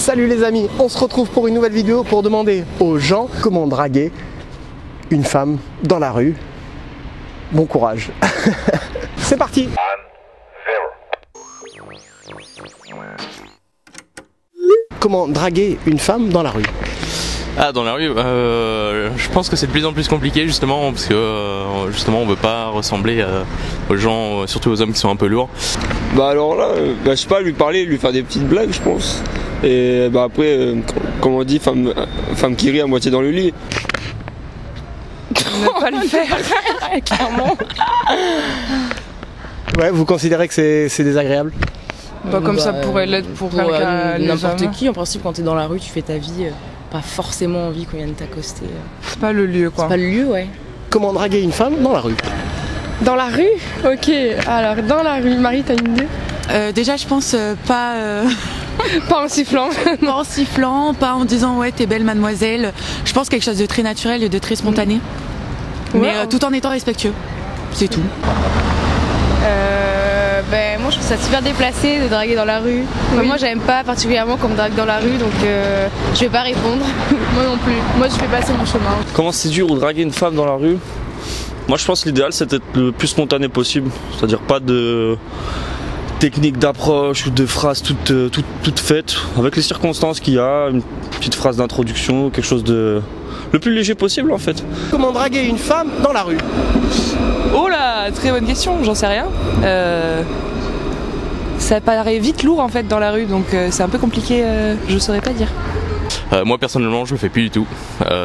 Salut les amis, on se retrouve pour une nouvelle vidéo pour demander aux gens comment draguer une femme dans la rue. Bon courage. C'est parti. Comment draguer une femme dans la rue? Ah, dans la rue, je pense que c'est de plus en plus compliqué justement parce que justement on veut pas ressembler aux gens, surtout aux hommes qui sont un peu lourds. Bah alors là, je sais pas, lui parler, lui faire des petites blagues je pense. Et bah après, comme on dit, femme qui rit à moitié dans le lit. Ne pas le faire, clairement. Ouais, vous considérez que c'est désagréable? Pas comme ça pourrait l'être pour n'importe qui. En principe, quand t'es dans la rue, tu fais ta vie, pas forcément envie qu'on vienne t'accoster. C'est pas le lieu, quoi. C'est pas le lieu, ouais. Comment draguer une femme dans la rue? Dans la rue? Ok, alors dans la rue, Marie, t'as une idée? Déjà, je pense pas... Pas en sifflant. Pas en sifflant, pas en disant ouais, t'es belle mademoiselle. Je pense quelque chose de très naturel et de très spontané. Mais tout en étant respectueux. C'est tout. Ben, moi je trouve ça super déplacé de draguer dans la rue. Enfin, moi j'aime pas particulièrement qu'on me drague dans la rue, donc je vais pas répondre. Moi non plus. Moi je fais passer mon chemin. Comment séduire ou draguer une femme dans la rue? Moi je pense que l'idéal c'est d'être le plus spontané possible. C'est-à-dire pas de technique d'approche ou de phrases toutes faites. Avec les circonstances qu'il y a, une petite phrase d'introduction, quelque chose de le plus léger possible en fait. Comment draguer une femme dans la rue? Oh là, très bonne question, j'en sais rien. Ça paraît vite lourd en fait dans la rue, donc c'est un peu compliqué, je saurais pas dire. Moi personnellement je le fais plus du tout,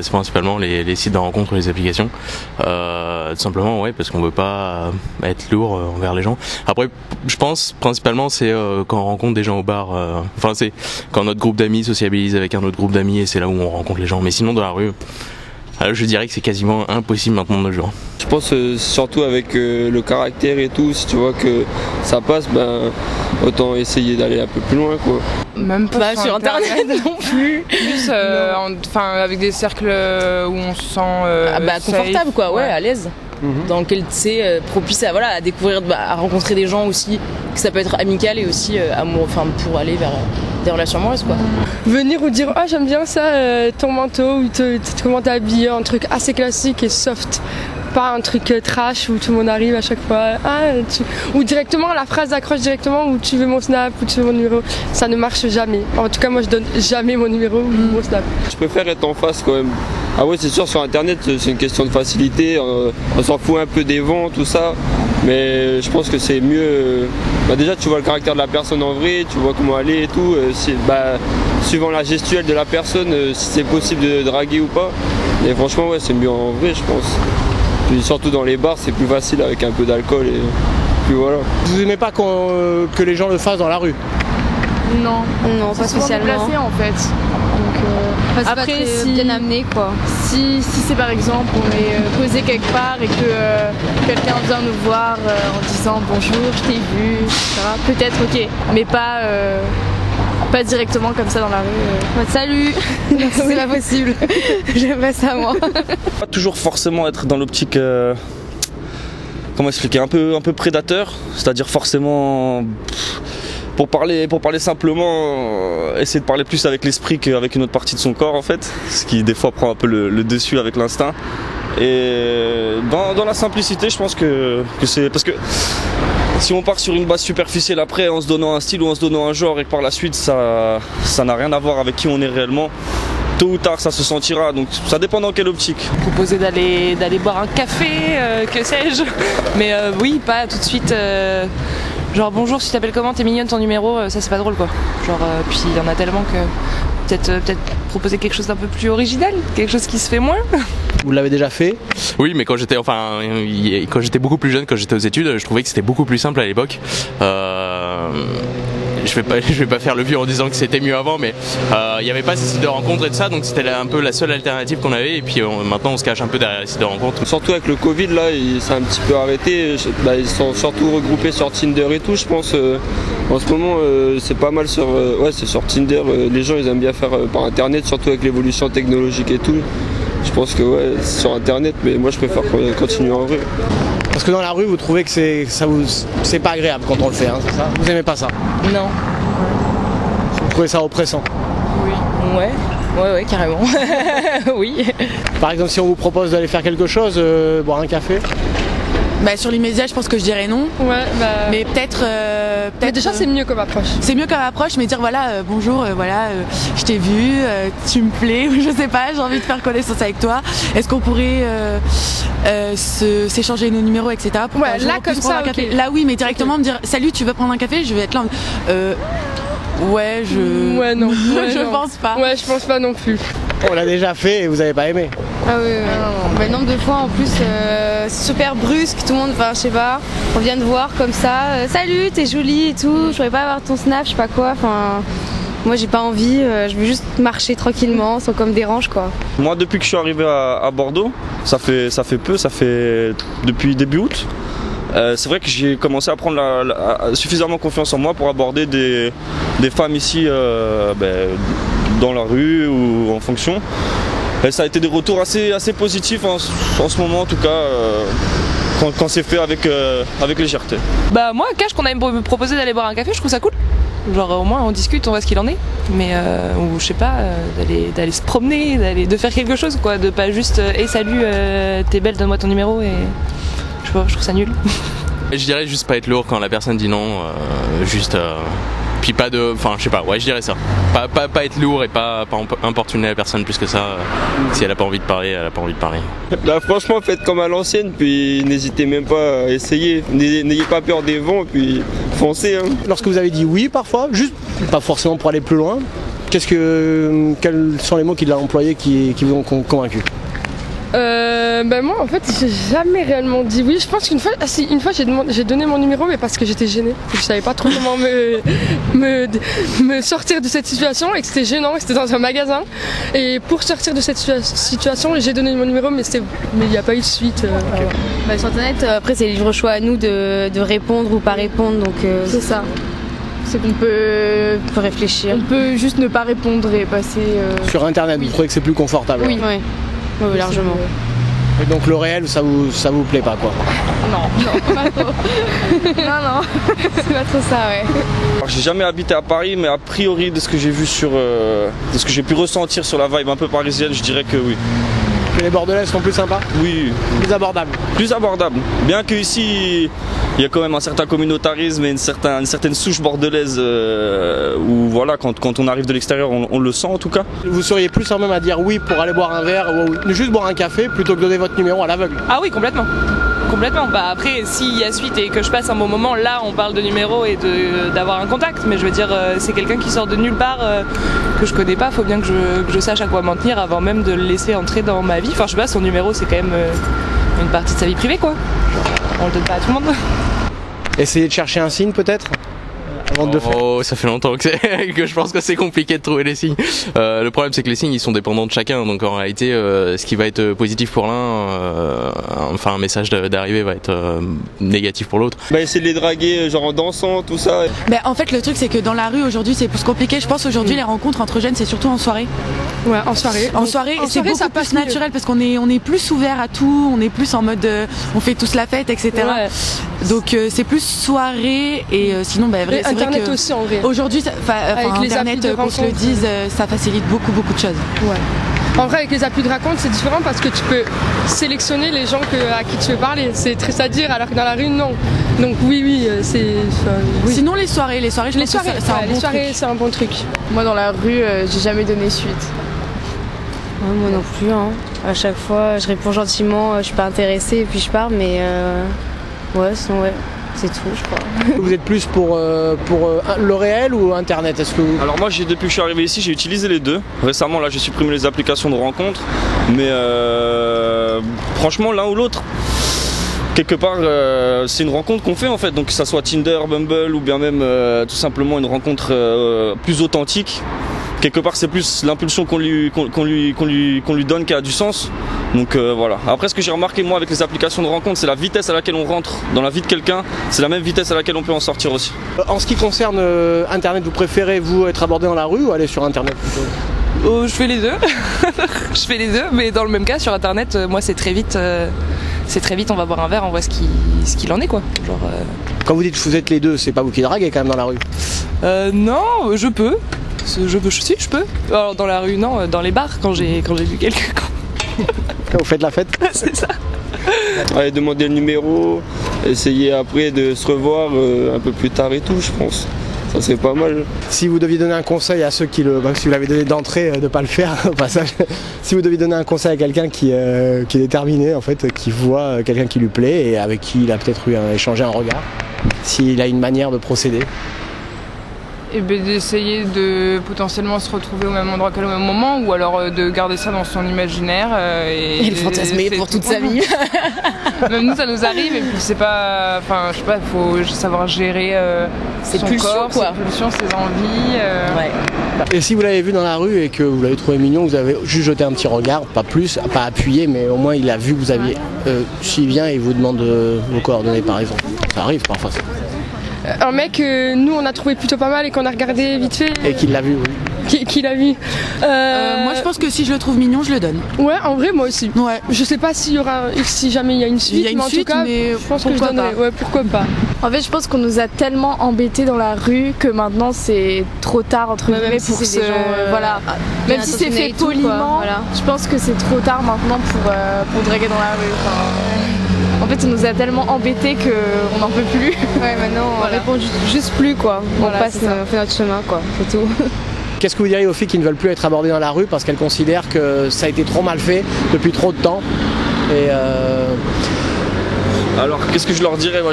c'est principalement les sites de rencontres ou les applications, tout simplement ouais, parce qu'on veut pas être lourd envers les gens. Après je pense principalement c'est quand on rencontre des gens au bar, enfin c'est quand notre groupe d'amis sociabilise avec un autre groupe d'amis et c'est là où on rencontre les gens, mais sinon dans la rue je dirais que c'est quasiment impossible maintenant de nos jours. Je pense surtout avec le caractère et tout, si tu vois que ça passe, ben autant essayer d'aller un peu plus loin quoi. Même pas sur internet non plus. Plus avec des cercles où on se sent confortable quoi, ouais, à l'aise. Dans lequel c'est propice à, à découvrir, à rencontrer des gens aussi, que ça peut être amical et aussi pour aller vers des relations amoureuses quoi. Venir ou dire j'aime bien ça, ton manteau ou comment t'es habillé, un truc assez classique et soft. Pas un truc trash où tout le monde arrive à chaque fois. Ou directement la phrase d'accroche directement où tu veux mon snap ou tu veux mon numéro. Ça ne marche jamais. En tout cas moi je donne jamais mon numéro ou mon snap. Je préfère être en face quand même. Ah ouais c'est sûr sur internet c'est une question de facilité, on s'en fout un peu des vents, tout ça. Mais je pense que c'est mieux. Déjà tu vois le caractère de la personne en vrai, tu vois comment elle est et tout. Suivant la gestuelle de la personne, si c'est possible de draguer ou pas. Et franchement ouais c'est mieux en vrai je pense. Puis surtout dans les bars c'est plus facile avec un peu d'alcool et puis voilà. Vous aimez pas que les gens le fassent dans la rue? Non, pas spécialement. Déplacé en fait. Donc, après si bien amené quoi. Si c'est par exemple on est posé quelque part et que quelqu'un vient nous voir en disant bonjour, je t'ai vu, etc. Peut-être ok, mais pas directement comme ça dans la rue. Salut. C'est pas possible. J'aime pas ça moi. Pas toujours forcément être dans l'optique comment expliquer, un peu prédateur, c'est-à-dire forcément pour parler simplement essayer de parler plus avec l'esprit qu'avec une autre partie de son corps en fait, ce qui des fois prend un peu le dessus avec l'instinct. Et dans la simplicité je pense que c'est parce que si on part sur une base superficielle après en se donnant un style ou en se donnant un genre et que par la suite ça n'a rien à voir avec qui on est réellement, tôt ou tard ça se sentira, donc ça dépend dans quelle optique. Proposer d'aller boire un café, que sais-je, mais oui, pas tout de suite genre bonjour, tu t'appelles comment, t'es mignonne, ton numéro, ça c'est pas drôle quoi. Genre puis il y en a tellement que peut-être proposer quelque chose d'un peu plus original, quelque chose qui se fait moins. Vous l'avez déjà fait? Oui, mais quand j'étais beaucoup plus jeune, quand j'étais aux études, je trouvais que c'était beaucoup plus simple à l'époque. Je vais pas faire le vieux en disant que c'était mieux avant, mais il n'y avait pas ces sites de rencontres et tout ça, donc c'était un peu la seule alternative qu'on avait. Et puis maintenant on se cache un peu derrière les sites de rencontres. Surtout avec le Covid là, il s'est un petit peu arrêté. Ils sont surtout regroupés sur Tinder et tout, je pense. En ce moment c'est pas mal c'est sur Tinder. Les gens ils aiment bien faire par internet, surtout avec l'évolution technologique et tout. Je pense que sur internet, mais moi je préfère continuer en vrai. Parce que dans la rue, vous trouvez que c'est pas agréable quand on le fait, hein, c'est ça? Vous aimez pas ça? Non. Vous trouvez ça oppressant? Ouais, carrément. Oui. Par exemple, si on vous propose d'aller faire quelque chose, boire un café? Bah, sur l'immédiat, je pense que je dirais non. Ouais, bah. Mais peut-être. Mais déjà, c'est mieux comme approche. C'est mieux comme approche, mais dire voilà, bonjour, voilà, je t'ai vu, tu me plais, ou je sais pas, j'ai envie de faire connaissance avec toi. Est-ce qu'on pourrait s'échanger nos numéros, etc. pour Ouais, là, comme ça, un café. okay. Là, oui, mais directement me dire salut, tu veux prendre un café? Je vais être là. Ouais, Ouais, non. Ouais, je non. pense pas. Ouais, je pense pas non plus. On l'a déjà fait et vous avez pas aimé? Ah oui, non. Mais nombre de fois en plus, super brusque, tout le monde, enfin je sais pas, on vient de voir comme ça, salut, t'es jolie et tout, je pourrais pas avoir ton snap, je sais pas quoi, enfin moi j'ai pas envie, je veux juste marcher tranquillement sans qu'on me dérange quoi. Moi depuis que je suis arrivé à Bordeaux, ça fait depuis début août. C'est vrai que j'ai commencé à prendre suffisamment confiance en moi pour aborder des femmes ici dans la rue ou en fonction. Et ça a été des retours assez positifs en ce moment en tout cas, quand c'est fait avec légèreté. Bah moi, Cash, qu'on a me proposé d'aller boire un café, je trouve ça cool. Genre au moins on discute, on voit ce qu'il en est. Mais ou je sais pas, d'aller se promener, de faire quelque chose quoi, de pas juste hey salut, t'es belle, donne-moi ton numéro et je sais pas, je trouve ça nul. Je dirais juste pas être lourd quand la personne dit non, puis pas de, enfin je sais pas, ouais je dirais ça. Pas être lourd et pas importuner la personne plus que ça. Si elle a pas envie de parler, elle a pas envie de parler. Là, franchement, faites comme à l'ancienne, puis n'hésitez même pas à essayer. N'ayez pas peur des vents, puis foncez. Hein. Lorsque vous avez dit oui parfois, juste pas forcément pour aller plus loin, quels sont les mots qu'il a employés qui vous ont convaincu? Ben moi en fait j'ai jamais réellement dit oui. Je pense qu'une fois, une fois j'ai donné mon numéro mais parce que j'étais gênée. Je savais pas trop comment me sortir de cette situation et que c'était gênant, que c'était dans un magasin. Et pour sortir de cette situation j'ai donné mon numéro mais il n'y a pas eu de suite. Okay. Bah, sur internet après c'est libre choix à nous de répondre ou pas répondre donc c'est ça. C'est qu'on peut réfléchir. On peut juste ne pas répondre et passer. Sur internet, vous trouvez que c'est plus confortable? Oui, oui. Oui, largement. Et donc le réel, ça vous plaît pas quoi? Non, pas trop. non, c'est pas trop ça, ouais. Alors, j'ai jamais habité à Paris, mais a priori de ce que j'ai vu de ce que j'ai pu ressentir sur la vibe un peu parisienne, je dirais que oui. Que les Bordelais sont plus sympas? Oui. Plus abordables? Plus abordables. Bien que ici, il y a quand même un certain communautarisme et une certaine souche bordelaise où voilà, quand on arrive de l'extérieur, on le sent en tout cas. Vous seriez plus en même à dire oui pour aller boire un verre ou juste boire un café plutôt que donner votre numéro à l'aveugle? Ah oui, complètement. Complètement. Bah après, s'il y a suite et que je passe un bon moment, là on parle de numéro et d'avoir un contact. Mais je veux dire, c'est quelqu'un qui sort de nulle part que je connais pas. Faut bien que je sache à quoi m'en tenir avant même de le laisser entrer dans ma vie. Enfin, je sais pas, son numéro c'est quand même une partie de sa vie privée quoi. On le donne pas à tout le monde. Essayez de chercher un signe peut-être avant de le faire. Oh, ça fait longtemps que je pense que c'est compliqué de trouver les signes. Le problème c'est que les signes ils sont dépendants de chacun, donc en réalité ce qui va être positif pour l'un, enfin un message d'arrivée va être négatif pour l'autre. Bah essayer de les draguer genre en dansant, tout ça. Bah, en fait le truc c'est que dans la rue aujourd'hui c'est plus compliqué, je pense aujourd'hui les rencontres entre jeunes c'est surtout en soirée. Ouais, en soirée. En soirée, c'est beaucoup plus naturel parce qu'on est plus ouvert à tout, on est plus en mode on fait tous la fête, etc. Ouais. Donc c'est plus soirée et sinon bah, vrai, c'est vrai que aussi en vrai. Aujourd'hui, Internet, qu'on se le dise, ça facilite beaucoup de choses. Ouais. En vrai, avec les applis de rencontre, c'est différent parce que tu peux sélectionner les gens à qui tu veux parler. C'est triste à dire, alors que dans la rue, non. Donc oui, c'est. Oui. Sinon, les soirées, je pense que c'est un bon truc. Moi, dans la rue, j'ai jamais donné suite. Ouais, moi non plus. Hein. À chaque fois, je réponds gentiment, je suis pas intéressée et puis je pars, mais ouais, sinon ouais. C'est tout, je crois. Vous êtes plus pour le réel ou Internet? Alors moi, depuis que je suis arrivé ici, j'ai utilisé les deux. Récemment, là, j'ai supprimé les applications de rencontres. Mais franchement, l'un ou l'autre, quelque part, c'est une rencontre qu'on fait en fait. Donc que ça soit Tinder, Bumble ou bien même tout simplement une rencontre plus authentique. Quelque part, c'est plus l'impulsion qu'on lui donne qui a du sens. Donc voilà. Après, ce que j'ai remarqué moi avec les applications de rencontre, c'est la vitesse à laquelle on rentre dans la vie de quelqu'un. C'est la même vitesse à laquelle on peut en sortir aussi. En ce qui concerne Internet, vous préférez vous être abordé dans la rue ou aller sur Internet plutôt? Je fais les deux. Je fais les deux, mais dans le même cas sur Internet, moi c'est très vite, on va boire un verre, on voit ce qu'il en est quoi. Genre, Quand vous dites que vous êtes les deux, c'est pas vous qui draguez quand même dans la rue? Non, je peux. Si, je peux. Alors, dans la rue, non, dans les bars, quand j'ai vu quelqu'un. Quand vous faites la fête. C'est ça. Allez demander le numéro, essayer après de se revoir un peu plus tard et tout, je pense. Ça serait pas mal. Si vous deviez donner un conseil à ceux qui si vous l'avez donné d'entrée, de ne pas le faire au passage, si vous deviez donner un conseil à quelqu'un qui est déterminé, en fait, qui voit quelqu'un qui lui plaît et avec qui il a peut-être échangé un regard, s'il a une manière de procéder. Et ben d'essayer de potentiellement se retrouver au même endroit qu'à au même moment, ou alors de garder ça dans son imaginaire et le fantasmer pour toute sa vie. Même nous ça nous arrive, et puis c'est pas, enfin je sais pas, il faut savoir gérer ses son pulsions, corps, quoi. ses pulsions, ses envies. Ouais. Et si vous l'avez vu dans la rue et que vous l'avez trouvé mignon, vous avez juste jeté un petit regard, pas plus, pas appuyé, mais au moins il a vu que vous aviez. S'il vient et vous demande vos coordonnées par exemple, ça arrive parfois. Un mec nous on a trouvé plutôt pas mal et qu'on a regardé vite fait. Et qu'il l'a vu, oui. Qui l'a vu. Moi je pense que si je le trouve mignon, je le donne. Ouais, en vrai moi aussi. Ouais. Je sais pas si jamais il y a une suite, mais en tout cas, je pense que je donnerais. Ouais, pourquoi pas. En fait, je pense qu'on nous a tellement embêtés dans la rue que maintenant c'est trop tard entre guillemets même si pour c'est des gens, voilà. Même si c'est fait poliment, voilà. Je pense que c'est trop tard maintenant pour draguer dans la rue. En fait, on nous a tellement embêtés qu'on n'en peut plus. Ouais, maintenant on répond juste plus quoi. Voilà, on fait notre chemin quoi, c'est tout. Qu'est-ce que vous diriez aux filles qui ne veulent plus être abordées dans la rue parce qu'elles considèrent que ça a été trop mal fait depuis trop de temps et Alors qu'est-ce que je leur dirais? Moi,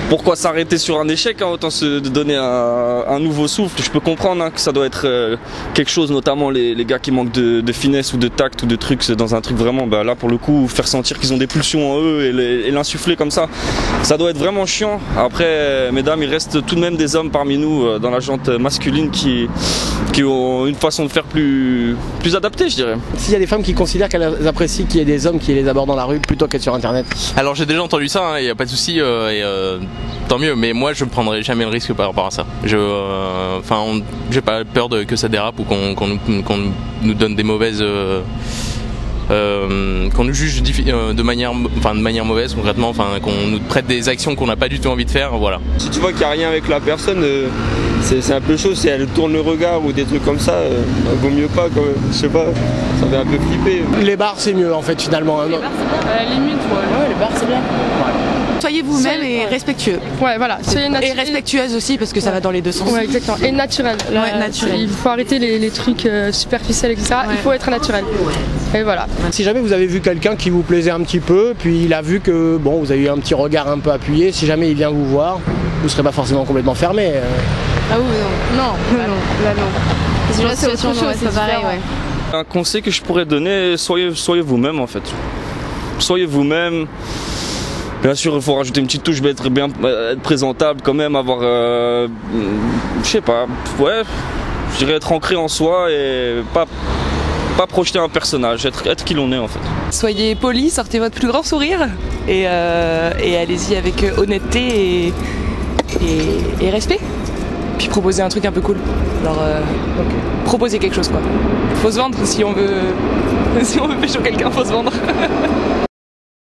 pourquoi s'arrêter sur un échec, hein, autant se donner un nouveau souffle. Je peux comprendre hein, que ça doit être quelque chose, notamment les gars qui manquent de finesse ou de tact ou de trucs, dans un truc vraiment, là pour le coup, faire sentir qu'ils ont des pulsions en eux et l'insuffler comme ça doit être vraiment chiant. Après, mesdames, il reste tout de même des hommes parmi nous dans la gente masculine qui ont une façon de faire plus adaptée, je dirais. S'il y a des femmes qui considèrent qu'elles apprécient qu'il y ait des hommes qui les abordent dans la rue plutôt qu'être sur internet. Alors j'ai déjà entendu ça, il n'y a pas de souci, tant mieux, mais moi je ne prendrai jamais le risque par rapport à ça. J'ai pas peur que ça dérape ou qu'on nous donne des mauvaises... qu'on nous juge de manière mauvaise concrètement, qu'on nous prête des actions qu'on n'a pas du tout envie de faire, voilà. Si tu vois qu'il n'y a rien avec la personne, c'est un peu chaud, si elle tourne le regard ou des trucs comme ça, vaut mieux pas quand même, je sais pas, ça fait un peu flipper. Les bars c'est mieux en fait finalement. Les bars c'est bien. À la limite, ouais, les bars c'est bien. Soyez vous-même et respectueux. Ouais, voilà. Et respectueuse aussi parce que ça va dans les deux sens. Ouais, exactement. Et naturel. Là, ouais, naturel. Il faut arrêter les trucs superficiels, etc. Ouais. Il faut être naturel. Et voilà. Si jamais vous avez vu quelqu'un qui vous plaisait un petit peu, puis il a vu que bon, vous avez eu un petit regard un peu appuyé, si jamais il vient vous voir, vous ne serez pas forcément complètement fermé. Ah oui, non. Là non. C'est autre chose, c'est pareil, ouais. Un conseil que je pourrais donner, soyez vous-même en fait. Soyez vous-même. Bien sûr, il faut rajouter une petite touche, être présentable quand même, avoir, je sais pas, ouais, je dirais être ancré en soi et pas projeter un personnage, être qui l'on est en fait. Soyez poli, sortez votre plus grand sourire et allez-y avec honnêteté et respect. Puis proposez un truc un peu cool. Alors, proposez quelque chose quoi. Faut se vendre si on veut pécho quelqu'un, faut se vendre.